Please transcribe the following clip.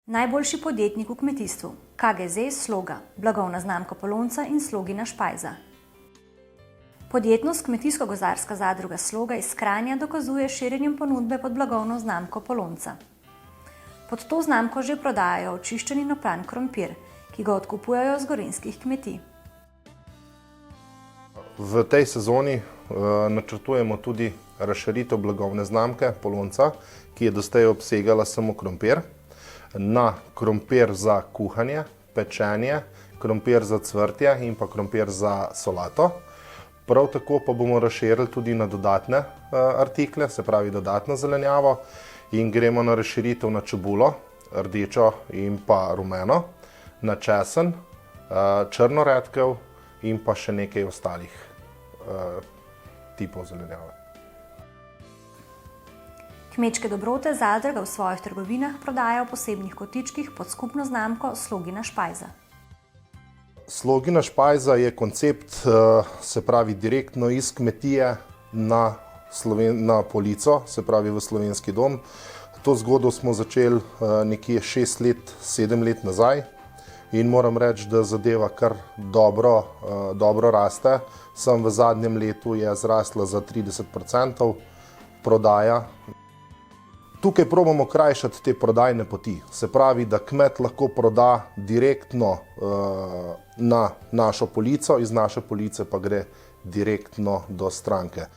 Najboljši podjetnik v kmetijstvu, KGZ Sloga, blagovna znamka Polonca in Slogina špajza. Podjetnost Kmetijsko-gozdarska zadruga Sloga iz Kranja dokazuje širjenjem ponudbe pod blagovno znamko Polonca. Pod to znamko že prodajajo očiščen in opran krompir, ki ga odkupujejo z gorenjskih kmetij. V tej sezoni načrtujemo tudi razširitev blagovne znamke Polonca, ki je doslej obsegala samo krompir, na krompir za kuhanje, pečenje, krompir za cvrtje in pa krompir za solato. Prav tako pa bomo razširili tudi na dodatne artikle, se pravi dodatno zelenjavo, in gremo na razširitev na čebulo, rdečo in pa rumeno, na česen, črno redkev in pa še nekaj ostalih tipov zelenjave. Kmečke dobrote zadruga v svojih trgovinah prodaja v posebnih kotičkih pod skupno znamko Slogina špajza. Slogina špajza je koncept, se pravi direktno iz kmetije na polico, se pravi v slovenski dom. To zgodbo smo začeli nekje 6 let, 7 let nazaj in moram reči, da zadeva kar dobro raste. Sam v zadnjem letu je zrasla za 30% prodaja. Tukaj probamo krajšati te prodajne poti, se pravi, da kmet lahko proda direktno na našo polico, iz naše police pa gre direktno do stranke.